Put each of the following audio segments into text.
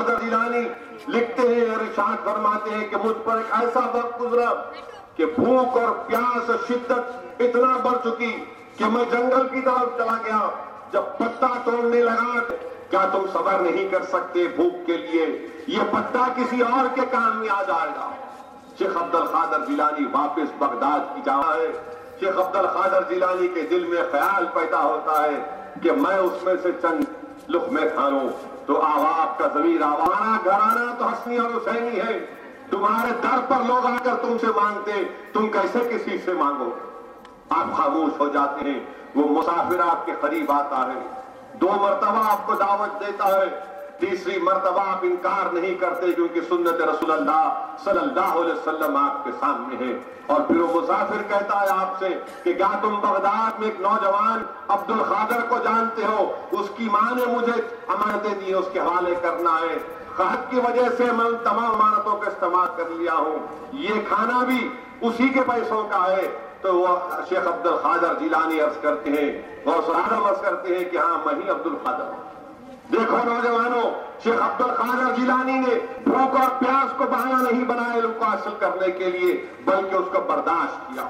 قادر جیلانی لکھتے ہیں اور ارشاد فرماتے ہیں کہ مجھ پر ایک ایسا وقت گزرا کہ بھوک اور پیاس اور شدت اتنا بڑھ چکی کہ میں جنگل کی طرف چلا گیا. جب پتا توڑنے لگا کیا تم صبر نہیں کر سکتے بھوک کے لیے؟ یہ پتا کسی اور کے کام میں آ جائے گا. شیخ عبد القادر جیلانی واپس بغداد کی جا ہے. شیخ عبد القادر جیلانی کے دل میں خیال پیدا ہوتا ہے کہ میں اس میں سے چند لقمے کھاؤں. تو آپ کا ضمیر ہمارا گھرانہ تو حسنی اور حسینی ہے. تمہارے در پر لوگ آ کر تم سے مانگتے، تم کیسے کسی سے مانگو؟ آپ خاموش ہو جاتے ہیں. وہ مسافر آپ کے قریب آتا ہے، 2 مرتبہ آپ کو دعوت دیتا ہے، تیسری مرتبہ آپ انکار نہیں کرتے کیونکہ سنت رسول اللہ صلی اللہ علیہ وسلم آپ کے سامنے ہے. اور پھر وہ مسافر کہتا ہے آپ سے کہ کیا تم بغداد میں ایک نوجوان عبد القادر کو جانتے ہو؟ اس کی ماں نے مجھے امانتیں دی، اس کے حوالے کرنا ہے. قحط کی وجہ سے میں ان تمام امانتوں کا استعمال کر لیا ہوں، یہ کھانا بھی اسی کے پیسوں کا ہے. تو وہ شیخ عبد القادر جیلانی عرض کرتے ہیں، غوث اعظم عرض کرتے ہیں کہ ہاں میں ہی عبد القادر ہوں. دیکھو نوجوانوں، شیخ عبد القادر جیلانی نے بھوک اور پیاس کو بہانہ نہیں بنایا علم کو حاصل کرنے کے لیے، بلکہ اس کو برداشت کیا.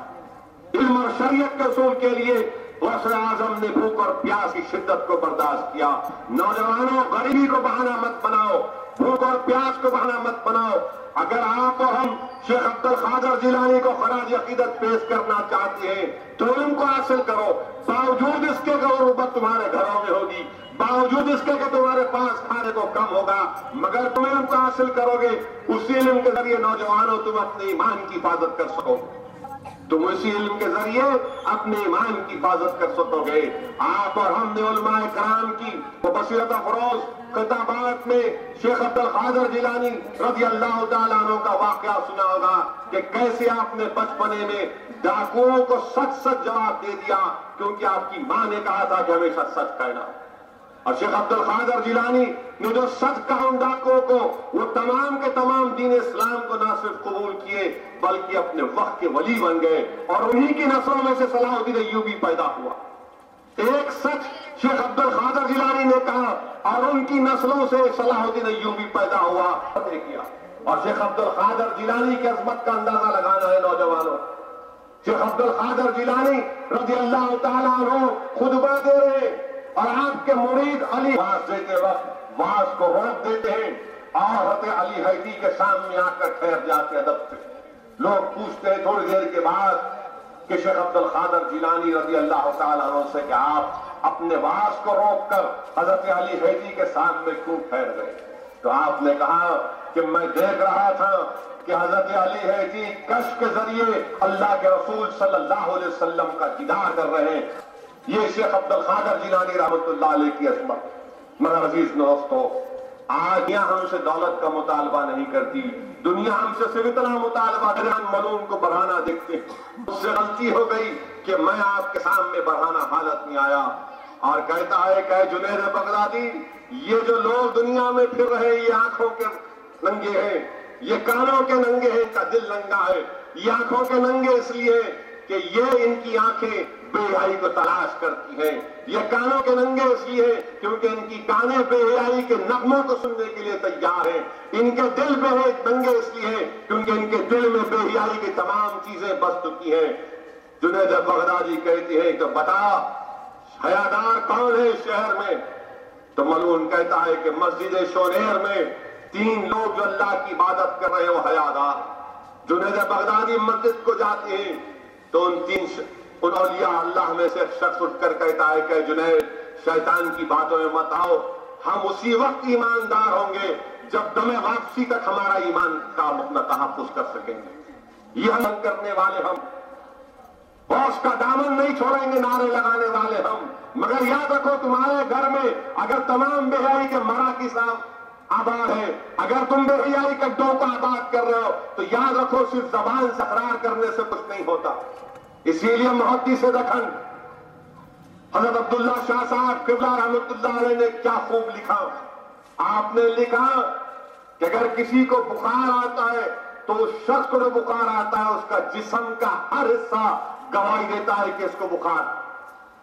علم اور شریعت کے اصول کے لیے غوث اعظم نے بھوک اور پیاس کی شدت کو برداشت کیا. نوجوانوں، غریبی کو بہانہ مت بناؤ، بھوک اور پیاس کو بہانہ مت بناؤ. اگر آپ اور ہم شیخ عبد القادر جیلانی کو خراج عقیدت پیش کرنا چاہتے ہیں تو علم کو حاصل کرو، باوجود اس کے کہ غربت تمہارے گھروں میں ہوگی، باوجود اس کے کہ تمہارے پاس کھانے کو کم ہوگا، مگر تم علم کو حاصل کرو گے. اسی علم کے ذریعے نوجوانوں تم اپنے ایمان کی حفاظت کر سکو گے. تم اسی علم کے ذریعے اپنے ایمان کی حفاظت کر سکو گے. آپ اور ہم نے علماء کرام کی وہ بصیرت افروز خطابات میں شیخ عبد القادر جیلانی رضی اللہ تعالیٰ عنہ کا واقعہ سنا ہوگا کہ کیسے آپ نے بچپنے میں ڈاکوؤں کو سچ سچ جواب دے دیا کیونکہ آپ کی ماں نے کہا تھا کہ ہمیشہ سچ کہنا. اور شیخ عبد القادر جیلانی نے جو سچ کہا ان ڈاکوؤں کو، وہ تمام کے تمام دین اسلام کو نہ صرف قبول کیے بلکہ اپنے وقت کے ولی بن گئے. اور انہی کی نسلوں میں سے صلاح الدین ایوبی پیدا ہوا. ایک سچ شیخ عبد القادر جیلانی نے کہا اور ان کی نسلوں سے صلاح الدین ایوبی پیدا ہوا. اور شیخ عبد القادر جیلانی کی عظمت کا اندازہ لگانا ہے نوجوانوں. شیخ عبد القادر جیلانی رضی اللہ تعالیٰ عنہ خطبہ دے رہے اور آپ کے مرید علی واز دیتے وقت واز کو روک دیتے ہیں اور حضرت علی حیدی کے سامنے آ کر ٹھہر جاتے ادب سے. لوگ پوچھتے ہیں تھوڑی دیر کے بعد کہ شیخ عبد القادر جیلانی رضی اللہ تعالیٰ عنہ سے کہ آپ اپنے واز کو روک کر حضرت علی حیدی کے سامنے کیوں ٹھہر گئے؟ تو آپ نے کہا کہ میں دیکھ رہا تھا کہ حضرت علی حیدی کشف کے ذریعے اللہ کے رسول صلی اللہ علیہ وسلم کا دیدار کر رہے ہیں. یہ شیخ عبد القادر جیلانی رحمۃ اللہ علیہ کی عظمت. مگر عزیز دوستو، آج دنیا ہم سے دولت کا مطالبہ نہیں کرتی، دنیا ہم سے صرف اتنا مطالبہ ملون کو بڑھانا دیکھتے ہیں. مجھ سے غلطی ہو گئی کہ میں آپ کے سامنے بڑھانا حالت میں آیا. اور کہتا ہے کہ جنید بغدادی، یہ جو لوگ دنیا میں پھر رہے یہ آنکھوں کے ننگے ہیں، یہ کانوں کے ننگے ہیں، کا دل ننگا ہے. یہ آنکھوں کے ننگے اس لیے کہ یہ ان کی آنکھیں بے حیائی کو تلاش کرتی ہیں، یہ کانوں کے ننگے اس لیے کیونکہ ان کی کانیں بے حیائی کے نغموں کو سننے کے لیے تیار ہیں. ان کے دل بے ننگے اس لیے کیونکہ ان کے دل میں بے حیائی کی تمام چیزیں بس چکی ہیں. جنید بغدادی کہتے ہیں کہ بتا حیادار کون ہے اس شہر میں؟ تو ملعون کہتا ہے کہ مسجد شونیر میں 3 لوگ جو اللہ کی عبادت کر رہے ہیں وہ حیادار. جنید بغدادی مسجد کو جاتے ہیں تو ان اولیاء اللہ میں سے ایک شخص اٹھ کر کہتا ہے کہ جنید، شیطان کی باتوں میں مت آؤ، ہم اسی وقت ایماندار ہوں گے جب دم واپسی تک ہمارا ایمان کا اپنا تحفظ کر سکیں گے. یہ ہم کرنے والے ہم غوث کا دامن نہیں چھوڑیں گے، نعرے لگانے والے ہم. مگر یاد رکھو تمہارے گھر میں اگر تمام بے حیائی کے مراکز آباد ہے، اگر تم بے حیائی کا ڈوکا آباد کر رہے ہو تو یاد رکھو صرف زبان سے اقرار کرنے سے کچھ نہیں ہوتا. اسی لیے محدث دکن حضرت عبداللہ شاہ صاحب قبلہ رحمۃ اللہ علیہ نے کیا خوب لکھا. آپ نے لکھا کہ اگر کسی کو بخار آتا ہے تو اس شخص کو جو بخار آتا ہے اس کا جسم کا ہر حصہ گواہی دیتا ہے کہ اس کو بخار.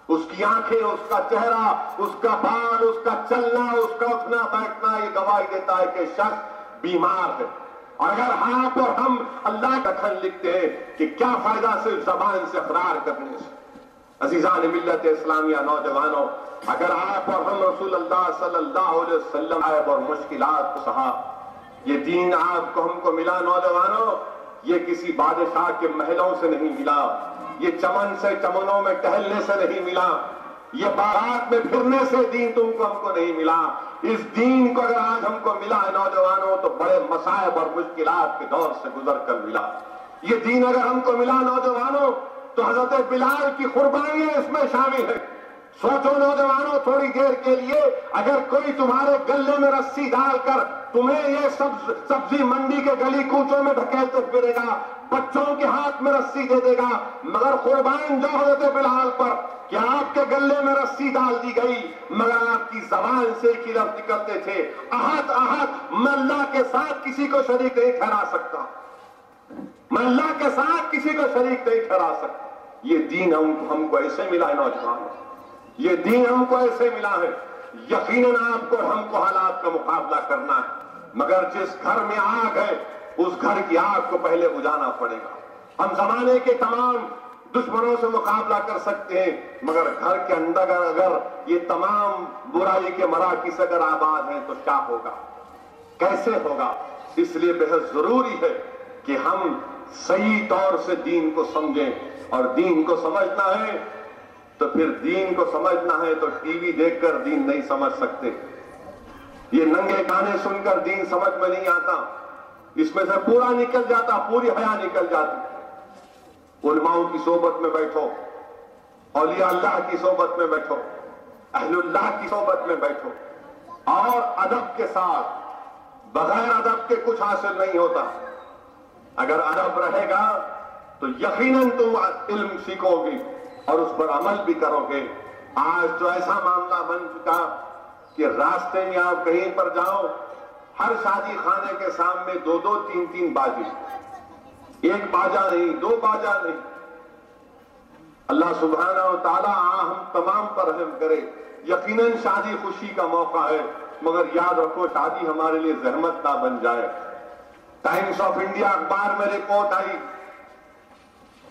اس کی آنکھیں، اس کا چہرہ، اس کا بال، اس کا چلنا، اس کا اٹھنا بیٹھنا یہ گواہی دیتا ہے کہ شخص بیمار ہے۔ اور اگر آپ اور ہم اللہ کا خط لکھتے ہیں کہ کیا فائدہ صرف زبان سے اقرار کرنے سے۔ عزیزان ملت اسلامیہ، نوجوانوں، اگر آپ اور ہم رسول اللہ صلی اللہ علیہ وسلم اور مشکلات کو سہا، یہ دین آپ کو ہم کو ملا نوجوانوں، یہ کسی بادشاہ کے محلوں سے نہیں ملا، یہ چمن سے چمنوں میں ٹہلنے سے نہیں ملا، یہ باغات میں پھرنے سے دین تم کو ہم کو نہیں ملا۔ اس دین کو اگر آج ہم کو ملا ہے نوجوانوں تو بڑے مصائب اور مشکلات کے دور سے گزر کر ملا۔ یہ دین اگر ہم کو ملا نوجوانوں تو حضرت بلال کی قربانیاں اس میں شامل ہیں۔ سوچو نوجوانوں تھوڑی دیر کے لیے، اگر کوئی تمہارے گلے میں رسی ڈال کر تمہیں یہ سبزی منڈی کے گلی کوچوں میں ڈھکیلتے پھرے گا، بچوں کے ہاتھ میں رسی دے دے گا، مگر قربان جو حضرت بلال پر کہ آپ کے گلے میں رسی ڈال دی گئی، مگر آپ کی زبان سے ایک ہی لفظ نکلتے تھے، احد احد، میں اللہ کے ساتھ کسی کو شریک نہیں ٹھہرا سکتا، میں اللہ کے ساتھ کسی کو شریک نہیں ٹھہرا سکتا۔ یہ دین ہم کو ایسے ملا ہے نوجوانوں، یہ دین ہم کو ایسے ملا ہے۔ یقیناً آپ کو ہم کو حالات کا مقابلہ کرنا ہے، مگر جس گھر میں آگ ہے اس گھر کی آگ کو پہلے بجھانا پڑے گا۔ ہم زمانے کے تمام دشمنوں سے مقابلہ کر سکتے ہیں، مگر گھر کے اندر اگر یہ تمام برائی کے مراکز اگر آباد ہیں تو کیا ہوگا، کیسے ہوگا؟ اس لیے بہت ضروری ہے کہ ہم صحیح طور سے دین کو سمجھیں، اور دین کو سمجھنا ہے تو پھر دین کو سمجھنا ہے تو ٹی وی دیکھ کر دین نہیں سمجھ سکتے، یہ ننگے گانے سن کر دین سمجھ میں نہیں آتا، اس میں سے پورا نکل جاتا، پوری حیا نکل جاتی۔ علماؤں کی صحبت میں بیٹھو، اولیاء اللہ کی صحبت میں بیٹھو، اہل اللہ کی صحبت میں بیٹھو، اور ادب کے ساتھ، بغیر ادب کے کچھ حاصل نہیں ہوتا۔ اگر ادب رہے گا تو یقیناً تم علم سیکھو گی اور اس پر عمل بھی کرو گے۔ آج تو ایسا معاملہ بن چکا کہ راستے میں آپ کہیں پر جاؤ، ہر شادی خانے کے سامنے دو دو تین تین باجے، ایک باجا نہیں، دو باجا نہیں۔ اللہ سبحانہ و تعالیٰ ہم تمام پر رحم کرے۔ یقیناً شادی خوشی کا موقع ہے، مگر یاد رکھو شادی ہمارے لیے زحمت نہ بن جائے۔ ٹائمز آف انڈیا اخبار میں رپورٹ آئی،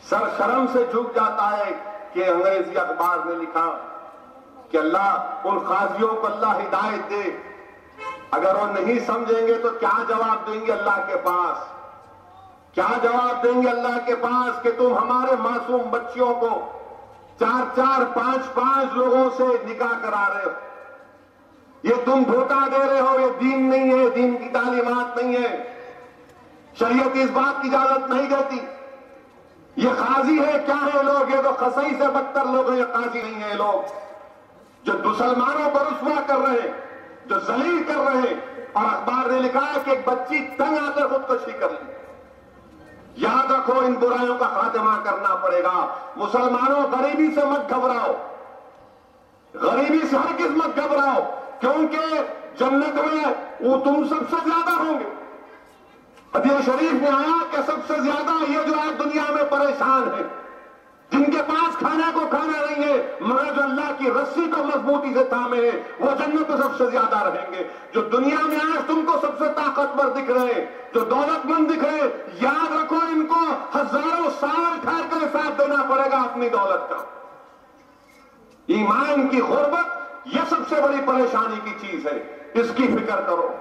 سر شرم سے جھک جاتا ہے کہ انگریزی اخبار نے لکھا کہ اللہ ان قاضیوں کو اللہ ہدایت دے، اگر وہ نہیں سمجھیں گے تو کیا جواب دیں گے اللہ کے پاس، کیا جواب دیں گے اللہ کے پاس کہ تم ہمارے معصوم بچیوں کو 4 5 لوگوں سے نکاح کرا رہے ہو، یہ تم دھوکہ دے رہے ہو، یہ دین نہیں ہے، دین کی تعلیمات نہیں ہے، شریعت اس بات کی اجازت نہیں دیتی۔ یہ قاضی ہے کیا ہے لوگ، یہ تو قصی سے بدتر لوگ ہیں، یہ قاضی نہیں ہے لوگ جو مسلمانوں کو رسوا کر رہے ہیں، جو ذلیل کر رہے ہیں۔ اور اخبار نے لکھا ہے کہ ایک بچی تنگ آ کر خودکشی کر لی۔ یاد رکھو ان برائیوں کا خاتمہ کرنا پڑے گا۔ مسلمانوں غریبی سے مت گھبراؤ، غریبی سے ہرگز مت گھبراؤ، کیونکہ جنت میں وہ تم سب سے زیادہ ہوں گے۔ حدیث شریف میں آیا کہ سب سے زیادہ یہ جو آج دنیا میں پریشان ہیں، جن کے پاس کھانے کو کھانا نہیں ہے مگر جو اللہ کی رسی کو مضبوطی سے تھامے ہیں، وہ جنت میں سب سے زیادہ رہیں گے۔ جو دنیا میں آج تم کو سب سے طاقتور دکھ رہے ہیں، جو دولت مند دکھ رہے ہیں، یاد رکھو ان کو ہزاروں سال ٹھہر کر حساب دینا پڑے گا اپنی دولت کا۔ ایمان کی غربت یہ سب سے بڑی پریشانی کی چیز ہے، اس کی فکر کرو،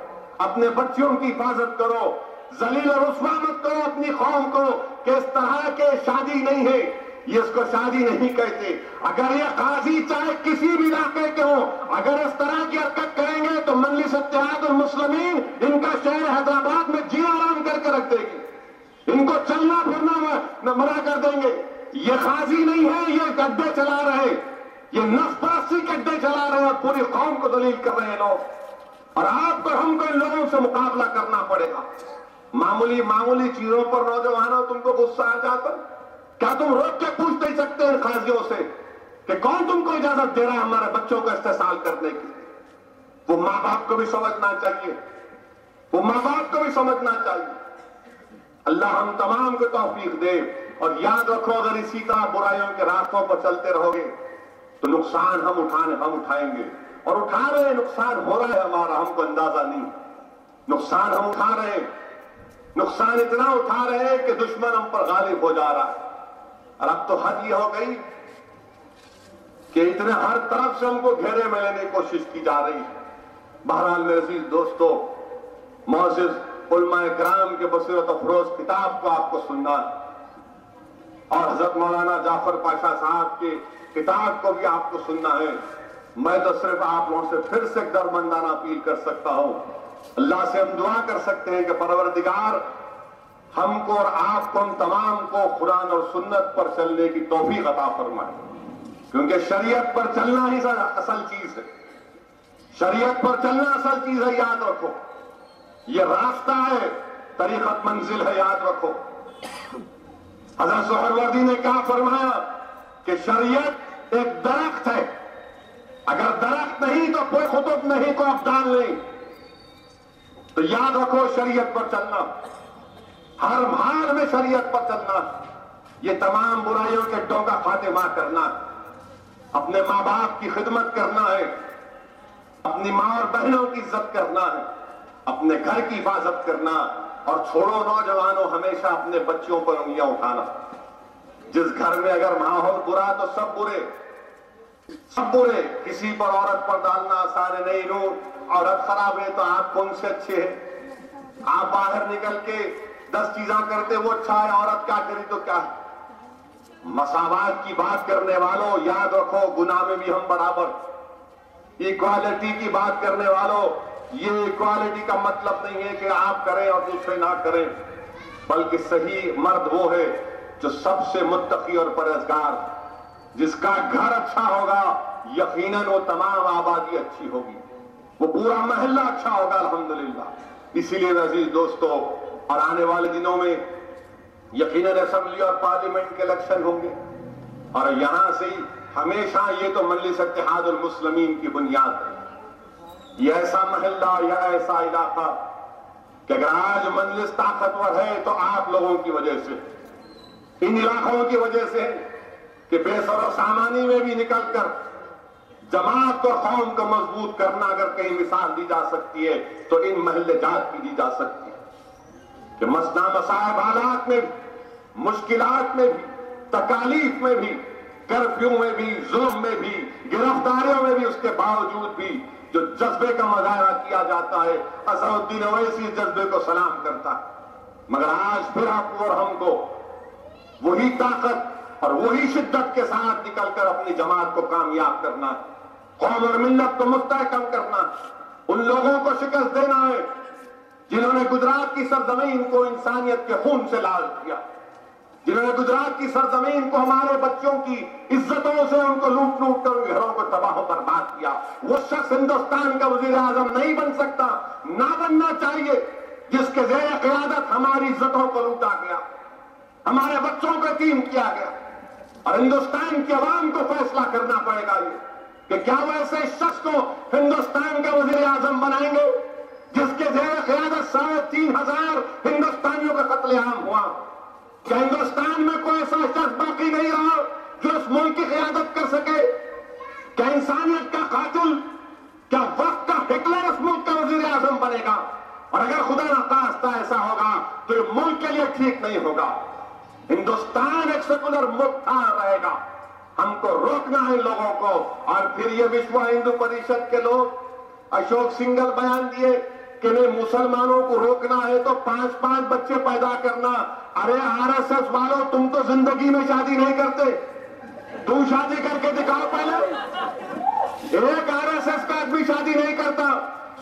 اپنے بچیوں کی حفاظت کرو، ذلیل اور رسوا مت کرو اپنی قوم کو کہ اس طرح کے شادی نہیں ہے، یہ اس کو شادی نہیں کہتے۔ اگر یہ قاضی چاہے کسی بھی علاقے کے ہوں، اگر اس طرح کی حرکت کریں گے تو مجلس اتحاد المسلمین ان کا شہر حیدرآباد میں جی آرام کر کے رکھ دے گی، ان کو چلنا پھرنا منع کر دیں گے۔ یہ قاضی نہیں ہے، یہ گڈھے چلا رہے، یہ نفس پرستی کے گڈھے چلا رہے اور پوری قوم کو ذلیل کر رہے ہیں لوگ، اور آپ کو ہم کو ان لوگوں سے مقابلہ کرنا پڑے گا۔ معمولی چیزوں پر نوجوانوں تم کو غصہ آ جاتا، کیا تم روک کے پوچھ نہیں سکتے ان قاضیوں سے کہ کون تم کو اجازت دے رہا ہے ہمارے بچوں کو استحصال کرنے کی؟ وہ ماں باپ کو بھی سمجھنا چاہیے، وہ ماں باپ کو بھی سمجھنا چاہیے۔ اللہ ہم تمام کو توفیق دے، اور یاد رکھو اگر اسی طرح برائیوں کے راستوں پر چلتے رہو گے تو نقصان ہم اٹھائیں گے، اور اٹھا رہے ہیں، نقصان ہو رہا ہے ہمارا، ہم کو اندازہ نہیں، نقصان ہم اٹھا رہے ہیں، نقصان اتنا اٹھا رہے ہیں کہ دشمن ہم پر غالب ہو جا رہا ہے۔ اور اب تو حد یہ ہو گئی کہ اتنے ہر طرف سے ہم کو گھیرے میں لینے کی کوشش کی جا رہی ہے۔ بہرحال میرے عزیز دوستو، معزز علماء کرام کے بصیرت افروز کتاب کو آپ کو سننا ہے، اور حضرت مولانا جعفر پاشا صاحب کے کتاب کو بھی آپ کو سننا ہے۔ میں تو صرف آپ لوگوں سے پھر سے ایک درمندانہ اپیل کر سکتا ہوں، اللہ سے ہم دعا کر سکتے ہیں کہ پروردگار ہم کو اور آپ کو، ہم تمام کو قرآن اور سنت پر چلنے کی توفیق عطا فرمائے، کیونکہ شریعت پر چلنا ہی اصل چیز ہے، شریعت پر چلنا اصل چیز ہے، یاد رکھو، یہ راستہ ہے، طریقت منزل ہے، یاد رکھو۔ حضرت سہروردی نے کہا، فرمایا کہ شریعت ایک درخت ہے، اگر درخت نہیں تو کوئی خطب نہیں، کوئی ابدال نہیں، تو یاد رکھو شریعت پر چلنا، ہر حال میں شریعت پر چلنا، یہ تمام برائیوں کے ڈوں کا خاتمہ کرنا، اپنے ماں باپ کی خدمت کرنا ہے، اپنی ماں اور بہنوں کی عزت کرنا ہے، اپنے گھر کی حفاظت کرنا، اور چھوڑو نوجوانوں ہمیشہ اپنے بچوں پر انگلیاں اٹھانا۔ جس گھر میں اگر ماحول برا تو سب برے، سب برے، کسی پر عورت پر ڈالنا آسان ہے، نہیں نو عورت خراب ہے تو آپ کون سے اچھے ہیں؟ آپ باہر نکل کے 10 چیزاں کرتے وہ اچھا ہے، عورت کیا کری تو کیا ہے؟ مساوات کی بات کرنے والوں یاد رکھو، گناہ میں بھی ہم برابر۔ ایکوالٹی کی بات کرنے والوں، یہ ایکوالٹی کا مطلب نہیں ہے کہ آپ کریں اور دوسرے نہ کریں، بلکہ صحیح مرد وہ ہے جو سب سے متقی اور پرہیزگار، جس کا گھر اچھا ہوگا یقیناً وہ تمام آبادی اچھی ہوگی، وہ پورا محلہ اچھا ہوگا الحمدللہ۔ اسی لیے عزیز دوستو، اور آنے والے دنوں میں یقیناً اسمبلی اور پارلیمنٹ کے الیکشن ہوں گے، اور یہاں سے ہمیشہ یہ تو مجلس اتحاد المسلمین کی بنیاد ہے، یہ ایسا محلہ یا ایسا علاقہ کہ اگر آج مجلس طاقتور ہے تو آپ لوگوں کی وجہ سے، ان علاقوں کی وجہ سے، کہ بے سر و سامانی میں بھی نکل کر جماعت اور قوم کو مضبوط کرنا اگر کہیں مثال دی جا سکتی ہے تو ان محلے جات کی دی جا سکتی ہے، کہ مسئلہ مصائب حالات میں بھی، مشکلات میں بھی، تکالیف میں بھی، کرفیو میں بھی، ظلم میں بھی، گرفتاریوں میں بھی، اس کے باوجود بھی جو جذبے کا مظاہرہ کیا جاتا ہے، اظہر الدین اویسی جذبے کو سلام کرتا ہے۔ مگر آج پھر آپ اور ہم کو وہی طاقت اور وہی شدت کے ساتھ نکل کر اپنی جماعت کو کامیاب کرنا ہے، قوم اور ملت کو مستحکم کرنا ہے، ان لوگوں کو شکست دینا ہے جنہوں نے گجرات کی سرزمین کو انسانیت کے خون سے لال کیا، جنہوں نے گجرات کی سرزمین کو ہمارے بچوں کی عزتوں سے ان کو لوٹ لوٹ کر گھروں کو تباہ و برباد کیا۔ وہ شخص ہندوستان کا وزیر اعظم نہیں بن سکتا، نہ بننا چاہیے، جس کے زیر قیادت ہماری عزتوں کو لوٹا گیا، ہمارے بچوں کو یتیم کیا گیا، اور ہندوستان کی عوام کو فیصلہ کرنا پڑے گا یہ کہ کیا وہ ایسے شخص کو ہندوستان کا وزیر اعظم بنائیں گے جس کے زیر قیادت 3,500 ہندوستانیوں کا قتل عام ہوا؟ کیا ہندوستان میں کوئی ایسا شخص باقی نہیں رہا جو اس ملک کی قیادت کر سکے؟ کیا انسانیت کا قاتل، کیا وقت کا ہٹلر اس ملک کا وزیر اعظم بنے گا؟ اور اگر خدا نخواستہ ایسا ہوگا تو یہ ملک کے لیے ٹھیک نہیں ہوگا۔ ہندوستان ایک سیکولر ملک رہے گا، ہم کو روکنا ہے ان لوگوں کو۔ اور پھر یہ وشو ہندو پریشد کے لوگ اشوک سنگل بیان دیے کہ نہیں مسلمانوں کو روکنا ہے تو 5 بچے پیدا کرنا۔ ارے RSS والوں، تم تو زندگی میں شادی نہیں کرتے، تم شادی کر کے دکھاؤ پہلے۔ ایک RSS کا آدمی شادی نہیں کرتا،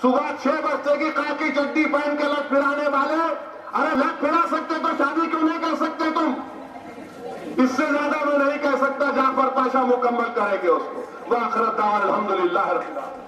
صبح 6 بجے کی خاکی چڈی پہن کے لٹ پھرانے والے، ارے لٹ پھرا سکتے تو شادی کیوں نہیں کر سکتے تم؟ اس سے زیادہ میں نہیں کہہ سکتا، جعفر پاشا مکمل کرے گے اس کو۔ وآخر دعوانا الحمدللہ رب العالمین۔